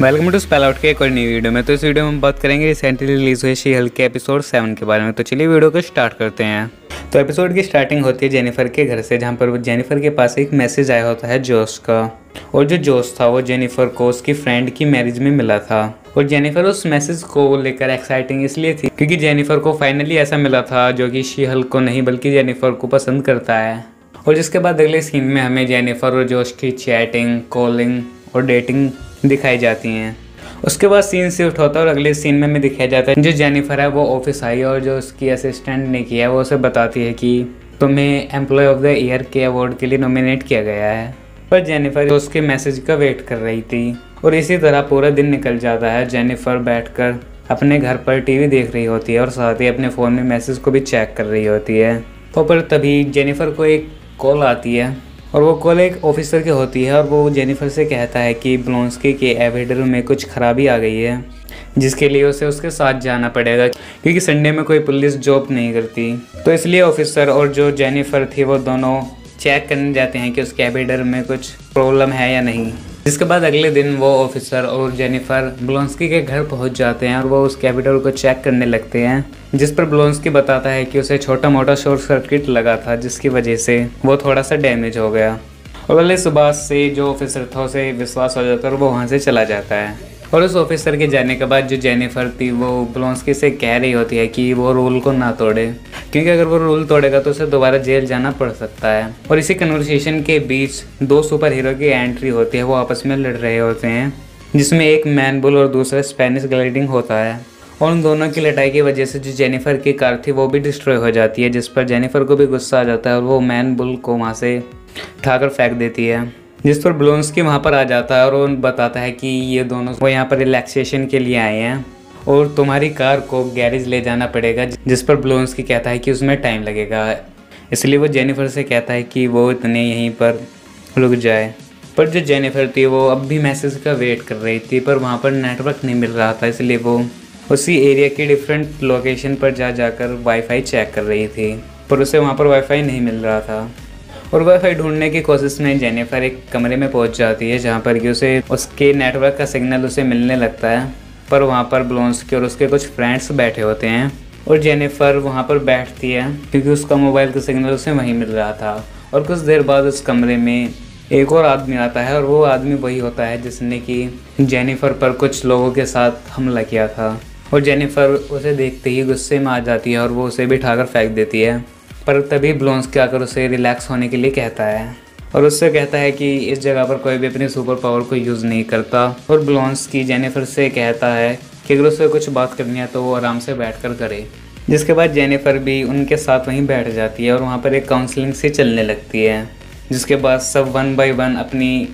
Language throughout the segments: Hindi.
वेलकम टू स्पेल आउट के एक और नई वीडियो में। तो इस वीडियो में हम बात करेंगे रिसेंटली रिलीज हुए शी हल्क के एपिसोड 7 के बारे में। तो चलिए वीडियो को स्टार्ट करते हैं। तो एपिसोड की स्टार्टिंग होती है जेनिफर के घर से, जहाँ पर जेनिफर के पास एक मैसेज आया होता है जोश का। और जो जोश था वो जेनिफर को उसकी फ्रेंड की मैरिज में मिला था। और जेनिफर उस मैसेज को लेकर एक्साइटिंग इसलिए थी क्योंकि जेनिफर को फाइनली ऐसा मिला था जो कि शी हल्क को नहीं बल्कि जेनिफर को पसंद करता है। और जिसके बाद अगले सीन में हमें जेनिफर और जोश की चैटिंग, कॉलिंग और डेटिंग दिखाई जाती हैं। उसके बाद सीन शिफ्ट होता है और अगले सीन में हमें दिखाया जाता है जो जेनिफर है वो ऑफिस आई और जो उसकी असिस्टेंट ने किया है वो उसे बताती है कि तुम्हें एम्प्लॉय ऑफ द ईयर के अवार्ड के लिए नॉमिनेट किया गया है। पर जेनिफर उसके मैसेज का वेट कर रही थी और इसी तरह पूरा दिन निकल जाता है। जेनिफर बैठकर अपने घर पर टीवी देख रही होती है और साथ ही अपने फ़ोन में मैसेज को भी चेक कर रही होती है। तो पर तभी जेनिफर को एक कॉल आती है और वो कॉल एक ऑफिसर की होती है और वो जेनिफर से कहता है कि ब्लोंस्की के एविडर में कुछ खराबी आ गई है जिसके लिए उसे उसके साथ जाना पड़ेगा क्योंकि संडे में कोई पुलिस जॉब नहीं करती। तो इसलिए ऑफिसर और जो जेनिफर थी वो दोनों चेक करने जाते हैं कि उसके एविडर में कुछ प्रॉब्लम है या नहीं। जिसके बाद अगले दिन वो ऑफिसर और जेनिफर ब्लोंस्की के घर पहुंच जाते हैं और वो उस कैपिटल को चेक करने लगते हैं, जिस पर ब्लोंस्की बताता है कि उसे छोटा मोटा शॉर्ट सर्किट लगा था जिसकी वजह से वो थोड़ा सा डैमेज हो गया। और अगले सुबह से जो ऑफिसर था उसे विश्वास हो जाता है और वो वहाँ से चला जाता है। और उस ऑफिसर के जाने के बाद जो जेनिफर थी वो ब्लोंस्की से कह रही होती है कि वो रूल को ना तोड़े क्योंकि अगर वो रूल तोड़ेगा तो उसे दोबारा जेल जाना पड़ सकता है। और इसी कन्वर्सेशन के बीच दो सुपर हीरो की एंट्री होती है। वो आपस में लड़ रहे होते हैं जिसमें एक मैन बुल और दूसरा स्पेनिश ग्लाइडिंग होता है। और उन दोनों की लड़ाई की वजह से जो जेनिफर की कार थी वो भी डिस्ट्रॉय हो जाती है, जिस पर जेनिफर को भी गुस्सा आ जाता है और वो मैन बुल को वहाँ से उठाकर फेंक देती है। जिस पर ब्लोंस्की वहाँ पर आ जाता है और वो बताता है कि ये दोनों वो यहाँ पर रिलैक्सेशन के लिए आए हैं और तुम्हारी कार को गैरेज ले जाना पड़ेगा। जिस पर ब्लोंस्की कहता है कि उसमें टाइम लगेगा, इसलिए वो जेनिफर से कहता है कि वो इतने यहीं पर रुक जाए। पर जो जेनिफर थी वो अब भी मैसेज का वेट कर रही थी पर वहाँ पर नेटवर्क नहीं मिल रहा था, इसलिए वो उसी एरिया की डिफरेंट लोकेशन पर जाकर वाईफाई चेक कर रही थी पर उसे वहाँ पर वाईफाई नहीं मिल रहा था। और वाईफाई ढूंढने की कोशिश में जेनिफर एक कमरे में पहुंच जाती है जहां पर कि उसे उसके नेटवर्क का सिग्नल उसे मिलने लगता है। पर वहां पर ब्लोंस्की और उसके कुछ फ्रेंड्स बैठे होते हैं और जेनिफर वहां पर बैठती है क्योंकि उसका मोबाइल का सिग्नल उसे वहीं मिल रहा था। और कुछ देर बाद उस कमरे में एक और आदमी आता है और वो आदमी वही होता है जिसने कि जेनिफर पर कुछ लोगों के साथ हमला किया था। और जेनिफर उसे देखते ही गुस्से में आ जाती है और वो उसे भी उठाकर फेंक देती है। पर तभी ब्लोंस्की आकर उसे रिलैक्स होने के लिए कहता है और उससे कहता है कि इस जगह पर कोई भी अपनी सुपर पावर को यूज़ नहीं करता। और ब्लोंस्की जेनिफर से कहता है कि अगर उसे कुछ बात करनी है तो वो आराम से बैठकर करे। जिसके बाद जेनिफर भी उनके साथ वहीं बैठ जाती है और वहाँ पर एक काउंसलिंग सी चलने लगती है। जिसके बाद सब 1 बाय 1 अपनी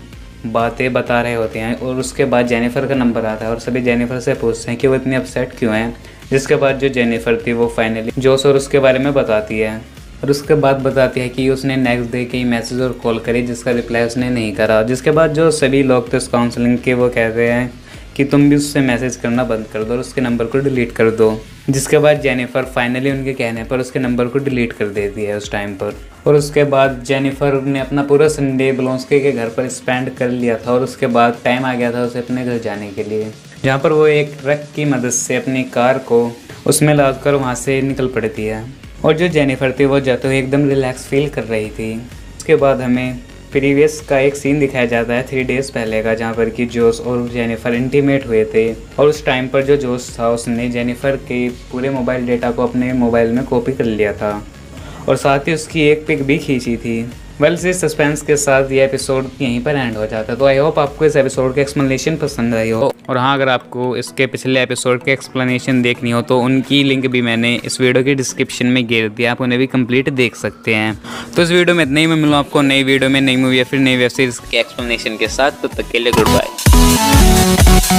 बातें बता रहे होते हैं और उसके बाद जेनिफर का नंबर आता है और सभी जेनिफर से पूछते हैं कि वो इतनी अपसेट क्यों हैं। जिसके बाद जो जेनिफर थी वो फाइनली जोश और उसके बारे में बताती है और उसके बाद बताती है कि उसने नेक्स्ट डे कई मैसेज और कॉल करी जिसका रिप्लाई उसने नहीं करा। जिसके बाद जो सभी लोग थे उस काउंसलिंग के वो कहते हैं कि तुम भी उससे मैसेज करना बंद कर दो और उसके नंबर को डिलीट कर दो। जिसके बाद जेनिफर फाइनली उनके कहने पर उसके नंबर को डिलीट कर देती है उस टाइम पर। और उसके बाद जेनिफर ने अपना पूरा संडे ब्लोंस्की के घर पर स्पेंड कर लिया था और उसके बाद टाइम आ गया था उसे अपने घर जाने के लिए, जहाँ पर वो एक ट्रक की मदद से अपनी कार को उसमें लाद कर वहाँ से निकल पड़ती है। और जो जेनिफर थी वो जाते हुए एकदम रिलैक्स फील कर रही थी। उसके बाद हमें प्रीवियस का एक सीन दिखाया जाता है 3 डेज़ पहले का, जहाँ पर कि जोश और जेनिफर इंटीमेट हुए थे। और उस टाइम पर जो जोश था उसने जेनिफर के पूरे मोबाइल डेटा को अपने मोबाइल में कॉपी कर लिया था और साथ ही उसकी एक पिक भी खींची थी। वेल, इस सस्पेंस के साथ ये एपिसोड यहीं पर एंड हो जाता है। तो आई होप आपको इस एपिसोड की एक्सप्लेनेशन पसंद आई हो। और हाँ, अगर आपको इसके पिछले एपिसोड की एक्सप्लेनेशन देखनी हो तो उनकी लिंक भी मैंने इस वीडियो के डिस्क्रिप्शन में गिर दिया, आप उन्हें भी कंप्लीट देख सकते हैं। तो इस वीडियो में इतना ही, मैं मिलूँ आपको नई वीडियो में नई मूवी या फिर नई वेब सीरीज के एक्सप्लेनेशन के साथ। तब तक के लिए गुड बाय।